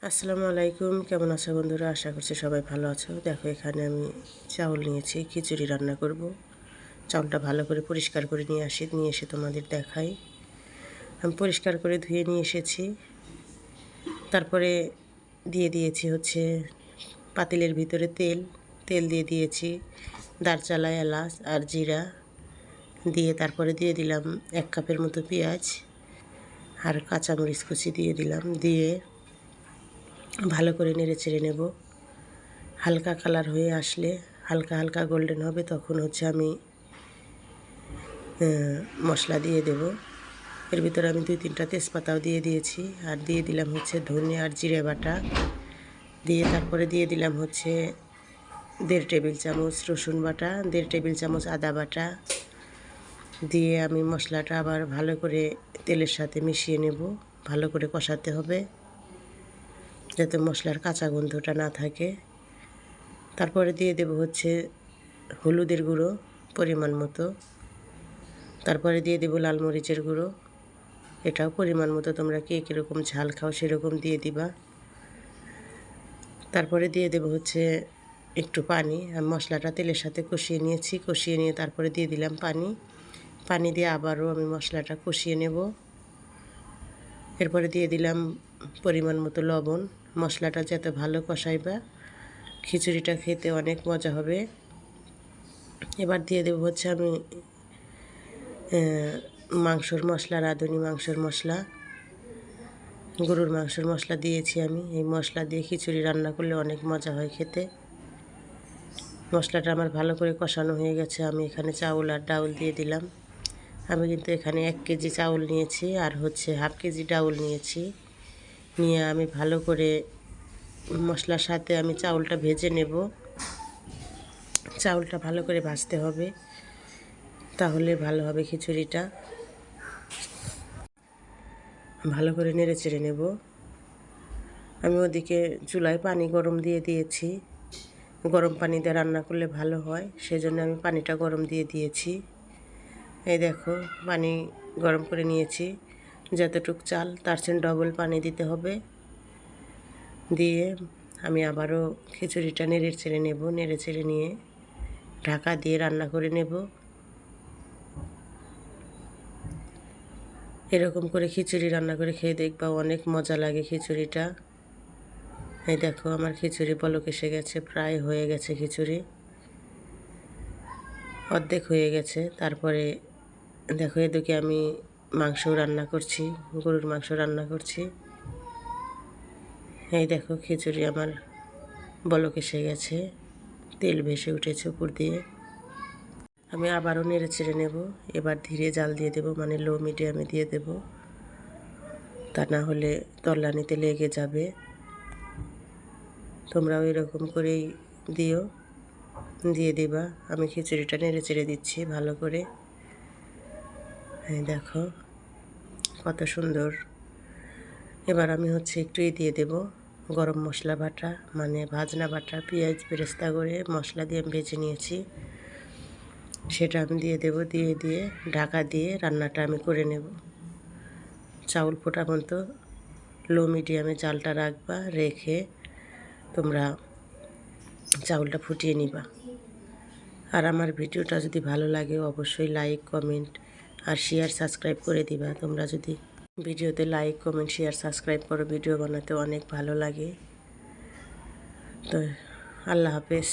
আসসালামু আলাইকুম, কেমন আছো বন্ধুরা? আশা করছি সবাই ভালো আছো। দেখো, এখানে আমি চাউল নিয়েছি, খিচুড়ি রান্না করব। চাউলটা ভালো করে পরিষ্কার করে নিয়ে এসে তোমাদের দেখাই। আমি পরিষ্কার করে ধুয়ে নিয়ে এসেছি। তারপরে দিয়ে দিয়েছি হচ্ছে পাতিলের ভিতরে তেল দিয়ে দিয়েছি দারচালা, এলাচ আর জিরা দিয়ে, তারপরে দিয়ে দিলাম 1 কাপের মতো পেঁয়াজ আর কাঁচামরিচ কুচি দিয়ে দিলাম। দিয়ে ভালো করে নেড়ে চেড়ে নেব। হালকা কালার হয়ে আসলে, হালকা হালকা গোল্ডেন হবে, তখন হচ্ছে আমি মশলা দিয়ে দেব। এর ভিতরে আমি 2-3টা তেজপাতাও দিয়ে দিয়েছি। আর দিয়ে দিলাম হচ্ছে ধনে আর জিরে বাটা দিয়ে, তারপরে দিয়ে দিলাম হচ্ছে 1.5 টেবিল চামচ রসুন বাটা, 1.5 টেবিল চামচ আদা বাটা দিয়ে আমি মশলাটা আবার ভালো করে তেলের সাথে মিশিয়ে নেব। ভালো করে কষাতে হবে যাতে মশলার কাঁচা গন্ধটা না থাকে। তারপরে দিয়ে দেব হচ্ছে হলুদের গুঁড়ো পরিমাণ মতো, তারপরে দিয়ে দেব লাল মরিচের গুঁড়ো, এটাও পরিমাণ মতো, তোমরা কে কীরকম ঝাল খাও সেরকম দিয়ে দিবা। তারপরে দিয়ে দেব হচ্ছে একটু পানি। আমি মশলাটা তেলের সাথে কষিয়ে নিয়েছি, কষিয়ে নিয়ে তারপরে দিয়ে দিলাম পানি দিয়ে আবারও আমি মশলাটা কষিয়ে নেব। এরপরে দিয়ে দিলাম পরিমাণ মতো লবণ। মশলাটা যত ভালো কষাইবা খিচুড়িটা খেতে অনেক মজা হবে। এবার দিয়ে দেবো হচ্ছে আমি মাংসর মশলা, রাঁধুনি মাংসর মশলা, গরুর মাংসের মশলা দিয়েছি আমি। এই মশলা দিয়ে খিচুড়ি রান্না করলে অনেক মজা হয় খেতে। মশলাটা আমার ভালো করে কষানো হয়ে গেছে। আমি এখানে চাউল আর ডাউল দিয়ে দিলাম। আমি কিন্তু এখানে 1 কেজি চাউল নিয়েছি আর হচ্ছে 1/2 কেজি ডাউল নিয়েছি। নিয়ে আমি ভালো করে মশলার সাথে আমি চাউলটা ভেজে নেব। চাউলটা ভালো করে ভাজতে হবে, তাহলে ভালো হবে খিচুড়িটা। ভালো করে নেড়ে চেড়ে নেব। আমি ওদিকে চুলায় পানি গরম দিয়ে দিয়েছি। গরম পানি দিয়ে রান্না করলে ভালো হয়, সেজন্য আমি পানিটা গরম দিয়ে দিয়েছি। এই দেখো, পানি গরম করে নিয়েছি। যতটুক চাল তার চেয়ে ডবল পানি দিতে হবে। দিয়ে আমি আবারও খিচুড়িটা নেড়ে চেড়ে নেব। নেড়ে চেড়ে নিয়ে ঢাকা দিয়ে রান্না করে নেব। এরকম করে খিচুড়ি রান্না করে খেয়ে দেখবা, অনেক মজা লাগে খিচুড়িটা। এই দেখো, আমার খিচুড়ি বলক এসে গেছে, প্রায় হয়ে গেছে খিচুড়ি, অর্ধেক হয়ে গেছে। তারপরে দেখো, এদিকে আমি মাংস রান্না করছি, গরুর মাংস রান্না করছি। এই দেখো, খিচুড়ি আমার বলক এসে গেছে, তেল ভেসে উঠেছে উপর দিয়ে। আমি আবারও নেড়ে চেড়ে নেব। এবার ধীরে জাল দিয়ে দেব, মানে লো মিডিয়ামে দিয়ে দেব, তা না হলে তলানিতে লেগে যাবে। তোমরাও এরকম করেই দিয়ে দিবা। আমি খিচুড়িটা নেড়ে চেড়ে দিচ্ছি ভালো করে। হ্যাঁ দেখো কত সুন্দর। এবার আমি হচ্ছে একটু দিয়ে দেব গরম মশলা বাটা, মানে ভাজনা বাটা, পেঁয়াজ বেরেস্তা করে মশলা দিয়ে আমি ভেজে নিয়েছি, সেটা আমি দিয়ে দেব। দিয়ে ঢাকা দিয়ে রান্নাটা আমি করে নেব। চাউল ফোটা মতো লো মিডিয়ামে জালটা রাখবা, রেখে তোমরা চাউলটা ফুটিয়ে নিবা। আর আমার ভিডিওটা যদি ভালো লাগে অবশ্যই লাইক, কমেন্ট আর শেয়ার, সাবস্ক্রাইব করে দিবা। তোমরা যদি ভিডিওতে লাইক, কমেন্ট, শেয়ার, সাবস্ক্রাইব করো, ভিডিও বানাতে অনেক ভালো লাগে। তো আল্লাহ হাফেজ।